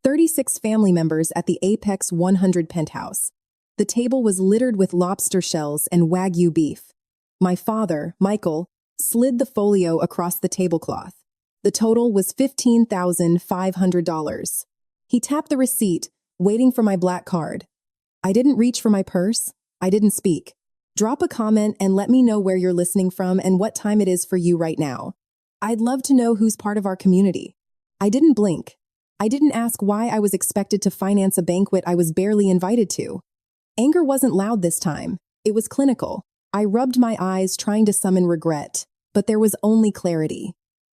36 family members at the Apex 100 penthouse. The table was littered with lobster shells and Wagyu beef. My father, Michael, slid the folio across the tablecloth. The total was $15,500. He tapped the receipt, waiting for my black card. I didn't reach for my purse. I didn't speak. Drop a comment and let me know where you're listening from and what time it is for you right now. I'd love to know who's part of our community. I didn't blink. I didn't ask why I was expected to finance a banquet I was barely invited to. Anger wasn't loud this time. It was clinical. I rubbed my eyes trying to summon regret, but there was only clarity.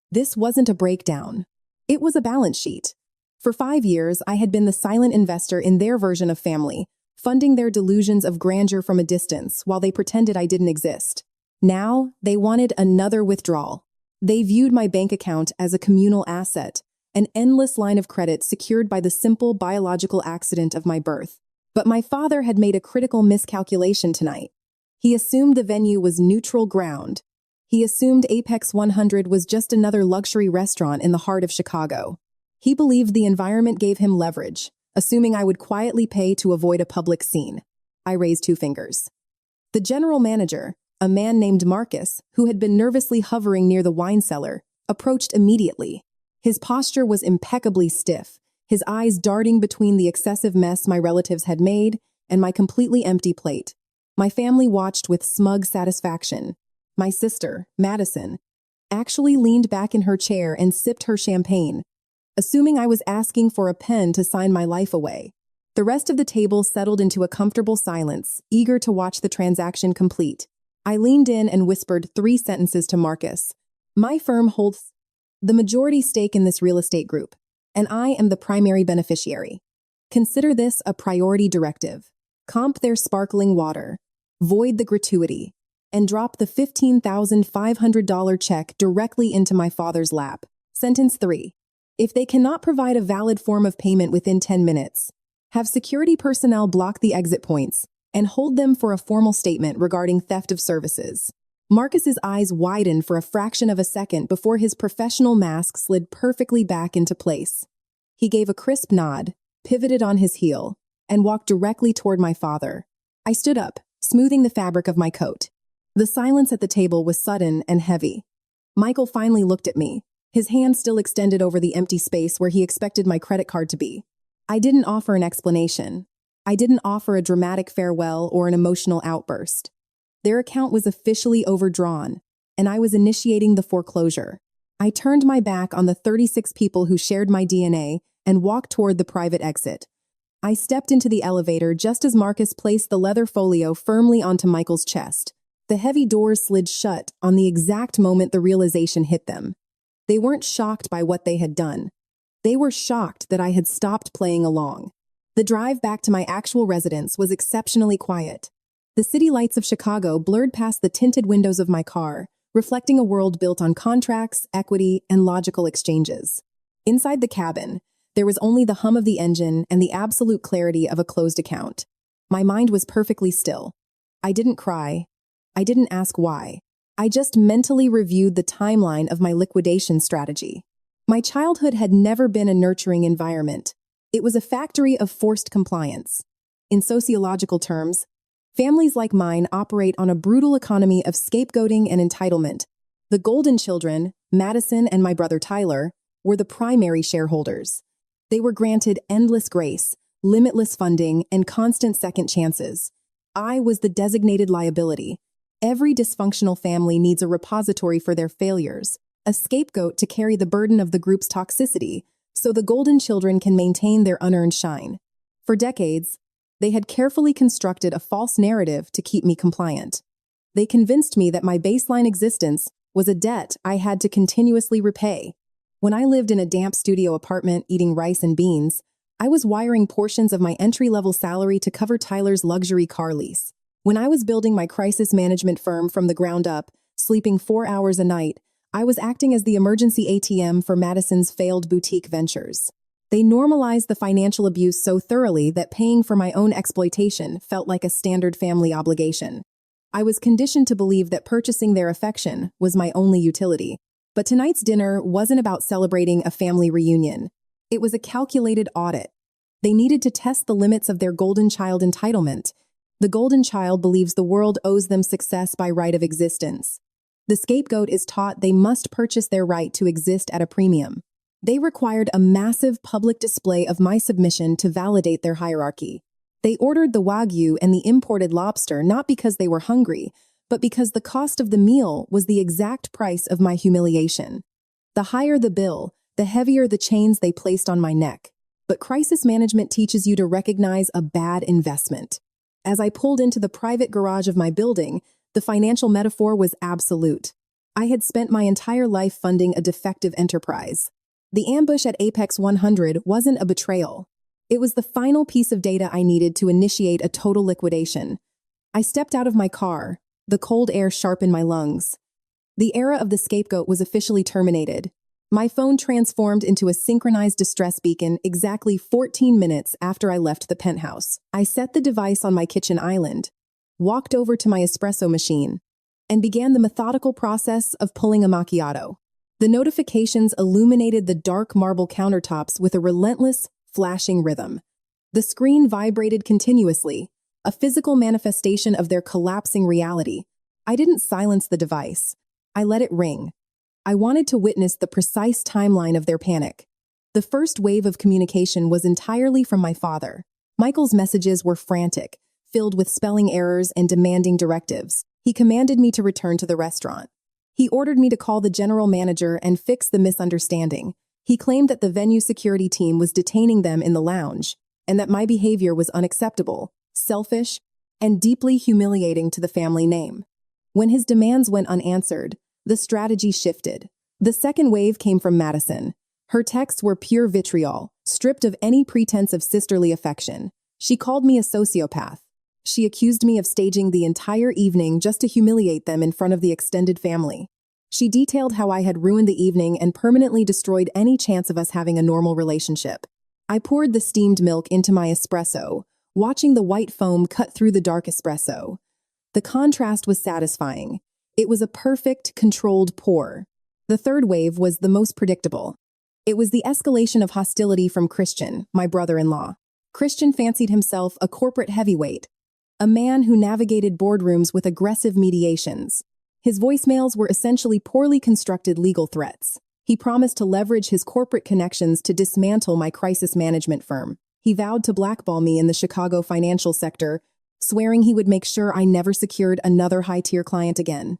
This wasn't a breakdown. It was a balance sheet. For 5 years, I had been the silent investor in their version of family, funding their delusions of grandeur from a distance while they pretended I didn't exist. Now, they wanted another withdrawal. They viewed my bank account as a communal asset, an endless line of credit secured by the simple biological accident of my birth. But my father had made a critical miscalculation tonight. He assumed the venue was neutral ground. He assumed Apex 100 was just another luxury restaurant in the heart of Chicago. He believed the environment gave him leverage, assuming I would quietly pay to avoid a public scene. I raised 2 fingers. The general manager, a man named Marcus, who had been nervously hovering near the wine cellar, approached immediately. His posture was impeccably stiff, his eyes darting between the excessive mess my relatives had made and my completely empty plate. My family watched with smug satisfaction. My sister, Madison, actually leaned back in her chair and sipped her champagne, assuming I was asking for a pen to sign my life away. The rest of the table settled into a comfortable silence, eager to watch the transaction complete. I leaned in and whispered 3 sentences to Marcus. My firm holds the majority stake in this real estate group, and I am the primary beneficiary. Consider this a priority directive. Comp their sparkling water, void the gratuity, and drop the $15,500 check directly into my father's lap. Sentence 3. If they cannot provide a valid form of payment within 10 minutes, have security personnel block the exit points and hold them for a formal statement regarding theft of services. Marcus's eyes widened for a fraction of a second before his professional mask slid perfectly back into place. He gave a crisp nod, pivoted on his heel, and walked directly toward my father. I stood up, smoothing the fabric of my coat. The silence at the table was sudden and heavy. Michael finally looked at me, his hand still extended over the empty space where he expected my credit card to be. I didn't offer an explanation. I didn't offer a dramatic farewell or an emotional outburst. Their account was officially overdrawn, and I was initiating the foreclosure. I turned my back on the 36 people who shared my DNA and walked toward the private exit. I stepped into the elevator just as Marcus placed the leather folio firmly onto Michael's chest. The heavy doors slid shut on the exact moment the realization hit them. They weren't shocked by what they had done. They were shocked that I had stopped playing along. The drive back to my actual residence was exceptionally quiet. The city lights of Chicago blurred past the tinted windows of my car, reflecting a world built on contracts, equity, and logical exchanges. Inside the cabin, there was only the hum of the engine and the absolute clarity of a closed account. My mind was perfectly still. I didn't cry. I didn't ask why. I just mentally reviewed the timeline of my liquidation strategy. My childhood had never been a nurturing environment. It was a factory of forced compliance. In sociological terms, families like mine operate on a brutal economy of scapegoating and entitlement. The golden children, Madison and my brother Tyler, were the primary shareholders. They were granted endless grace, limitless funding, and constant second chances. I was the designated liability. Every dysfunctional family needs a repository for their failures, a scapegoat to carry the burden of the group's toxicity, so the golden children can maintain their unearned shine. For decades, they had carefully constructed a false narrative to keep me compliant. They convinced me that my baseline existence was a debt I had to continuously repay. When I lived in a damp studio apartment eating rice and beans, I was wiring portions of my entry-level salary to cover Tyler's luxury car lease. When I was building my crisis management firm from the ground up, sleeping 4 hours a night, I was acting as the emergency ATM for Madison's failed boutique ventures. They normalized the financial abuse so thoroughly that paying for my own exploitation felt like a standard family obligation. I was conditioned to believe that purchasing their affection was my only utility. But tonight's dinner wasn't about celebrating a family reunion. It was a calculated audit. They needed to test the limits of their golden child entitlement. The golden child believes the world owes them success by right of existence. The scapegoat is taught they must purchase their right to exist at a premium. They required a massive public display of my submission to validate their hierarchy. They ordered the Wagyu and the imported lobster not because they were hungry, but because the cost of the meal was the exact price of my humiliation. The higher the bill, the heavier the chains they placed on my neck. But crisis management teaches you to recognize a bad investment. As I pulled into the private garage of my building, the financial metaphor was absolute. I had spent my entire life funding a defective enterprise. The ambush at Apex 100 wasn't a betrayal. It was the final piece of data I needed to initiate a total liquidation. I stepped out of my car. The cold air sharpened my lungs. The era of the scapegoat was officially terminated. My phone transformed into a synchronized distress beacon exactly 14 minutes after I left the penthouse. I set the device on my kitchen island, walked over to my espresso machine, and began the methodical process of pulling a macchiato. The notifications illuminated the dark marble countertops with a relentless, flashing rhythm. The screen vibrated continuously, a physical manifestation of their collapsing reality. I didn't silence the device. I let it ring. I wanted to witness the precise timeline of their panic. The first wave of communication was entirely from my father. Michael's messages were frantic, filled with spelling errors and demanding directives. He commanded me to return to the restaurant. He ordered me to call the general manager and fix the misunderstanding. He claimed that the venue security team was detaining them in the lounge, and that my behavior was unacceptable, selfish, and deeply humiliating to the family name. When his demands went unanswered, the strategy shifted. The second wave came from Madison. Her texts were pure vitriol, stripped of any pretense of sisterly affection. She called me a sociopath. She accused me of staging the entire evening just to humiliate them in front of the extended family. She detailed how I had ruined the evening and permanently destroyed any chance of us having a normal relationship. I poured the steamed milk into my espresso, watching the white foam cut through the dark espresso. The contrast was satisfying. It was a perfect, controlled pour. The third wave was the most predictable. It was the escalation of hostility from Christian, my brother-in-law. Christian fancied himself a corporate heavyweight, a man who navigated boardrooms with aggressive mediations. His voicemails were essentially poorly constructed legal threats. He promised to leverage his corporate connections to dismantle my crisis management firm. He vowed to blackball me in the Chicago financial sector, swearing he would make sure I never secured another high-tier client again.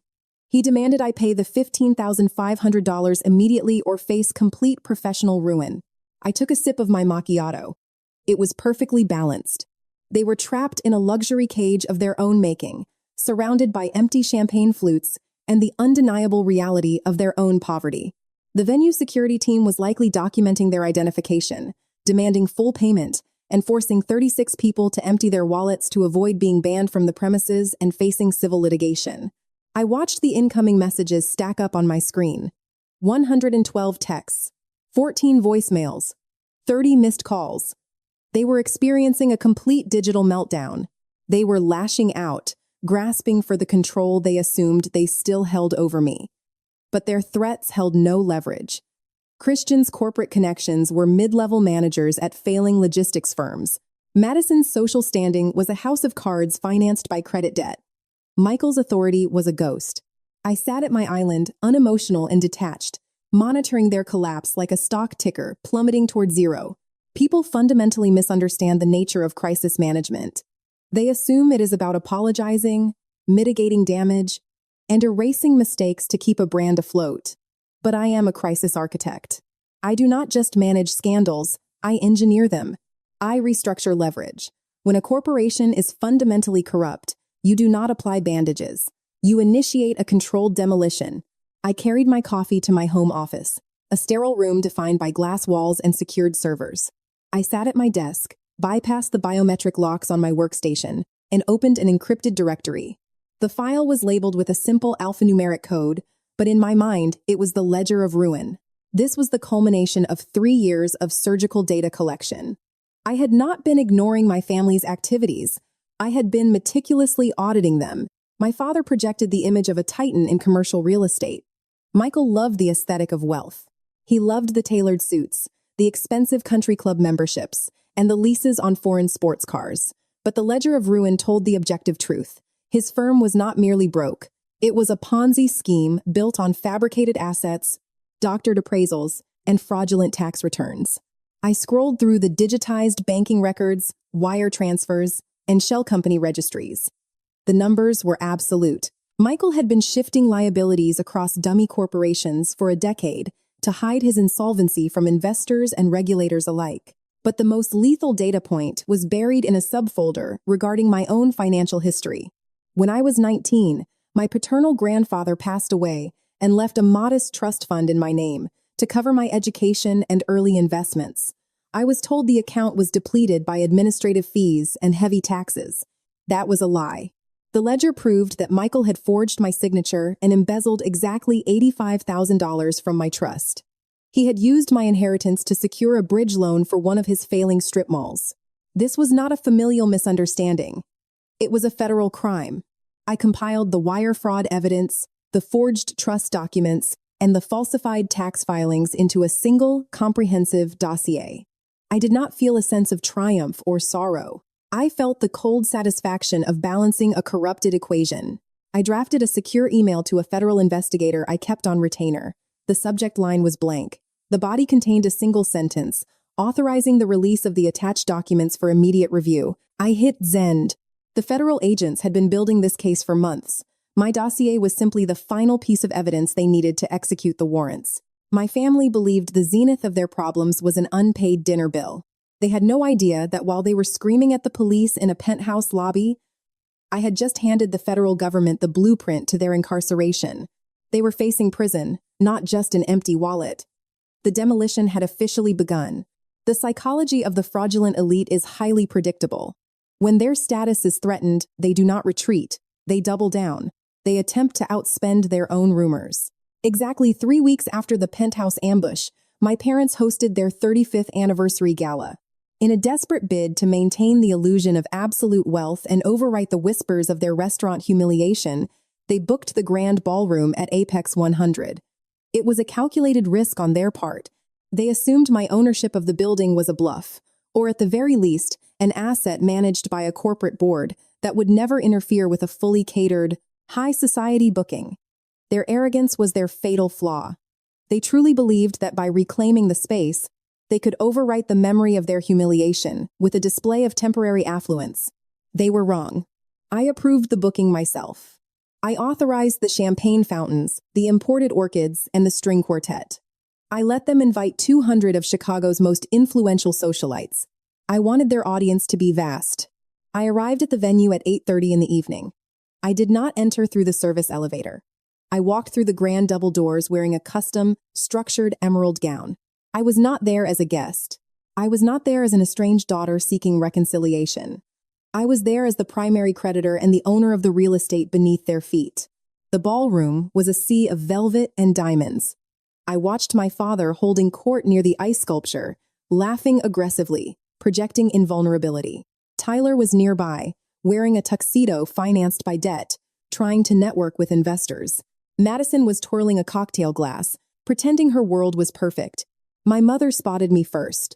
He demanded I pay the $15,500 immediately or face complete professional ruin. I took a sip of my macchiato. It was perfectly balanced. They were trapped in a luxury cage of their own making, surrounded by empty champagne flutes and the undeniable reality of their own poverty. The venue security team was likely documenting their identification, demanding full payment, and forcing 36 people to empty their wallets to avoid being banned from the premises and facing civil litigation. I watched the incoming messages stack up on my screen. 112 texts, 14 voicemails, 30 missed calls. They were experiencing a complete digital meltdown. They were lashing out, grasping for the control they assumed they still held over me. But their threats held no leverage. Christian's corporate connections were mid-level managers at failing logistics firms. Madison's social standing was a house of cards financed by credit debt. Michael's authority was a ghost. I sat at my island, unemotional and detached, monitoring their collapse like a stock ticker plummeting toward zero. People fundamentally misunderstand the nature of crisis management. They assume it is about apologizing, mitigating damage, and erasing mistakes to keep a brand afloat. But I am a crisis architect. I do not just manage scandals, I engineer them. I restructure leverage. When a corporation is fundamentally corrupt, you do not apply bandages. You initiate a controlled demolition. I carried my coffee to my home office, a sterile room defined by glass walls and secured servers. I sat at my desk, bypassed the biometric locks on my workstation, and opened an encrypted directory. The file was labeled with a simple alphanumeric code, but in my mind, it was the ledger of ruin. This was the culmination of 3 years of surgical data collection. I had not been ignoring my family's activities. I had been meticulously auditing them. My father projected the image of a titan in commercial real estate. Michael loved the aesthetic of wealth. He loved the tailored suits, the expensive country club memberships, and the leases on foreign sports cars. But the ledger of ruin told the objective truth. His firm was not merely broke. It was a Ponzi scheme built on fabricated assets, doctored appraisals, and fraudulent tax returns. I scrolled through the digitized banking records, wire transfers, and shell company registries. The numbers were absolute. Michael had been shifting liabilities across dummy corporations for a decade to hide his insolvency from investors and regulators alike. But the most lethal data point was buried in a subfolder regarding my own financial history. When I was 19, my paternal grandfather passed away and left a modest trust fund in my name to cover my education and early investments. I was told the account was depleted by administrative fees and heavy taxes. That was a lie. The ledger proved that Michael had forged my signature and embezzled exactly $85,000 from my trust. He had used my inheritance to secure a bridge loan for one of his failing strip malls. This was not a familial misunderstanding. It was a federal crime. I compiled the wire fraud evidence, the forged trust documents, and the falsified tax filings into a single, comprehensive dossier. I did not feel a sense of triumph or sorrow. I felt the cold satisfaction of balancing a corrupted equation. I drafted a secure email to a federal investigator I kept on retainer. The subject line was blank. The body contained a single sentence, authorizing the release of the attached documents for immediate review. I hit send. The federal agents had been building this case for months. My dossier was simply the final piece of evidence they needed to execute the warrants. My family believed the zenith of their problems was an unpaid dinner bill. They had no idea that while they were screaming at the police in a penthouse lobby, I had just handed the federal government the blueprint to their incarceration. They were facing prison, not just an empty wallet. The demolition had officially begun. The psychology of the fraudulent elite is highly predictable. When their status is threatened, they do not retreat. They double down. They attempt to outspend their own rumors. Exactly 3 weeks after the penthouse ambush, my parents hosted their 35th anniversary gala. In a desperate bid to maintain the illusion of absolute wealth and overwrite the whispers of their restaurant humiliation, they booked the grand ballroom at Apex 100. It was a calculated risk on their part. They assumed my ownership of the building was a bluff, or at the very least, an asset managed by a corporate board that would never interfere with a fully catered, high society booking. Their arrogance was their fatal flaw. They truly believed that by reclaiming the space, they could overwrite the memory of their humiliation with a display of temporary affluence. They were wrong. I approved the booking myself. I authorized the champagne fountains, the imported orchids, and the string quartet. I let them invite 200 of Chicago's most influential socialites. I wanted their audience to be vast. I arrived at the venue at 8:30 in the evening. I did not enter through the service elevator. I walked through the grand double doors wearing a custom, structured emerald gown. I was not there as a guest. I was not there as an estranged daughter seeking reconciliation. I was there as the primary creditor and the owner of the real estate beneath their feet. The ballroom was a sea of velvet and diamonds. I watched my father holding court near the ice sculpture, laughing aggressively, projecting invulnerability. Tyler was nearby, wearing a tuxedo financed by debt, trying to network with investors. Madison was twirling a cocktail glass, pretending her world was perfect. My mother spotted me first.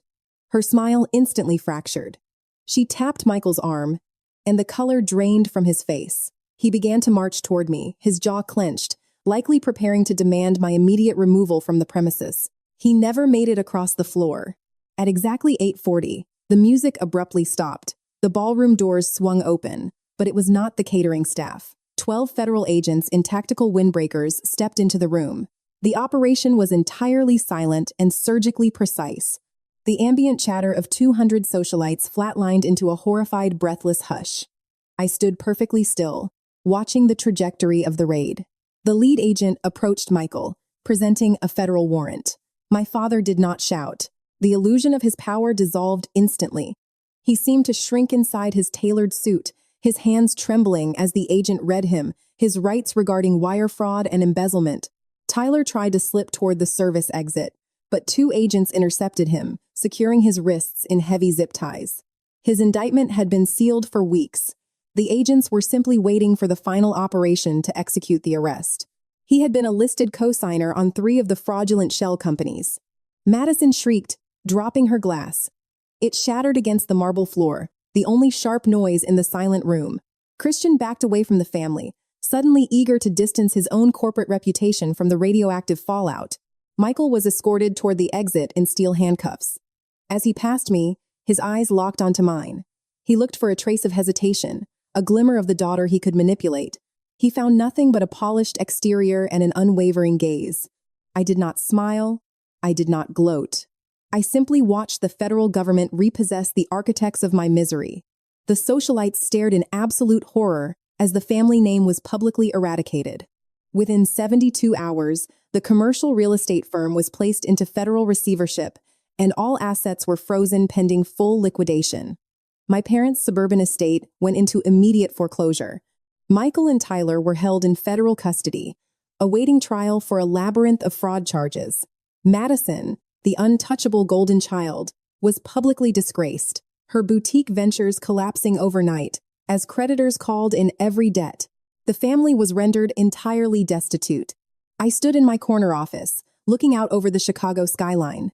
Her smile instantly fractured. She tapped Michael's arm, and the color drained from his face. He began to march toward me, his jaw clenched, likely preparing to demand my immediate removal from the premises. He never made it across the floor. At exactly 8:40, the music abruptly stopped. The ballroom doors swung open, but it was not the catering staff. 12 federal agents in tactical windbreakers stepped into the room. The operation was entirely silent and surgically precise. The ambient chatter of 200 socialites flatlined into a horrified, breathless hush. I stood perfectly still, watching the trajectory of the raid. The lead agent approached Michael, presenting a federal warrant. My father did not shout. The illusion of his power dissolved instantly. He seemed to shrink inside his tailored suit, his hands trembling as the agent read him, his rights regarding wire fraud and embezzlement. Tyler tried to slip toward the service exit, but 2 agents intercepted him, securing his wrists in heavy zip ties. His indictment had been sealed for weeks. The agents were simply waiting for the final operation to execute the arrest. He had been a listed co-signer on 3 of the fraudulent shell companies. Madison shrieked, dropping her glass. It shattered against the marble floor, the only sharp noise in the silent room. Christian backed away from the family, suddenly eager to distance his own corporate reputation from the radioactive fallout. Michael was escorted toward the exit in steel handcuffs. As he passed me, his eyes locked onto mine. He looked for a trace of hesitation, a glimmer of the daughter he could manipulate. He found nothing but a polished exterior and an unwavering gaze. I did not smile. I did not gloat. I simply watched the federal government repossess the architects of my misery. The socialites stared in absolute horror as the family name was publicly eradicated. Within 72 hours, the commercial real estate firm was placed into federal receivership, and all assets were frozen pending full liquidation. My parents' suburban estate went into immediate foreclosure. Michael and Tyler were held in federal custody, awaiting trial for a labyrinth of fraud charges. Madison, the untouchable golden child, was publicly disgraced, her boutique ventures collapsing overnight, as creditors called in every debt. The family was rendered entirely destitute. I stood in my corner office, looking out over the Chicago skyline.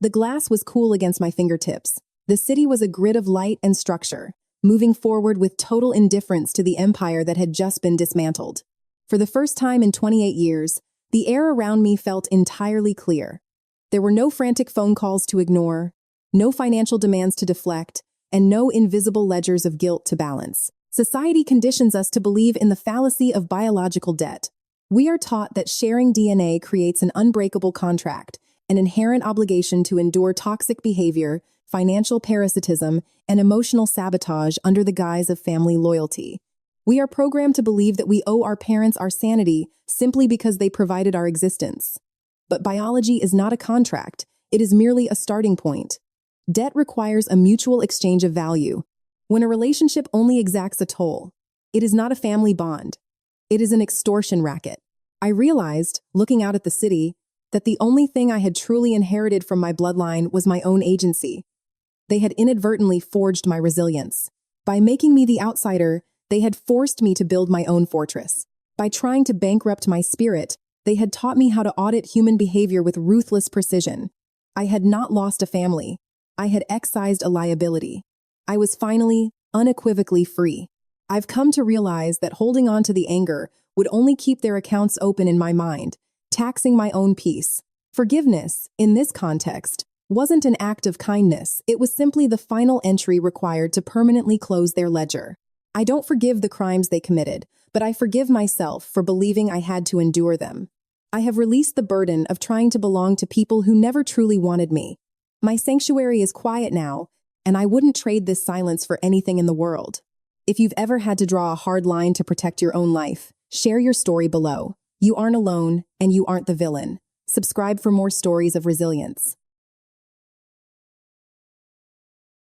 The glass was cool against my fingertips. The city was a grid of light and structure, moving forward with total indifference to the empire that had just been dismantled. For the first time in 28 years, the air around me felt entirely clear. There were no frantic phone calls to ignore, no financial demands to deflect, and no invisible ledgers of guilt to balance. Society conditions us to believe in the fallacy of biological debt. We are taught that sharing DNA creates an unbreakable contract, an inherent obligation to endure toxic behavior, financial parasitism, and emotional sabotage under the guise of family loyalty. We are programmed to believe that we owe our parents our sanity simply because they provided our existence. But biology is not a contract, it is merely a starting point. Debt requires a mutual exchange of value. When a relationship only exacts a toll, it is not a family bond. It is an extortion racket. I realized, looking out at the city, that the only thing I had truly inherited from my bloodline was my own agency. They had inadvertently forged my resilience. By making me the outsider, they had forced me to build my own fortress. By trying to bankrupt my spirit, they had taught me how to audit human behavior with ruthless precision. I had not lost a family. I had excised a liability. I was finally, unequivocally free. I've come to realize that holding on to the anger would only keep their accounts open in my mind, taxing my own peace. Forgiveness, in this context, wasn't an act of kindness. It was simply the final entry required to permanently close their ledger. I don't forgive the crimes they committed, but I forgive myself for believing I had to endure them. I have released the burden of trying to belong to people who never truly wanted me. My sanctuary is quiet now, and I wouldn't trade this silence for anything in the world. If you've ever had to draw a hard line to protect your own life, share your story below. You aren't alone, and you aren't the villain. Subscribe for more stories of resilience.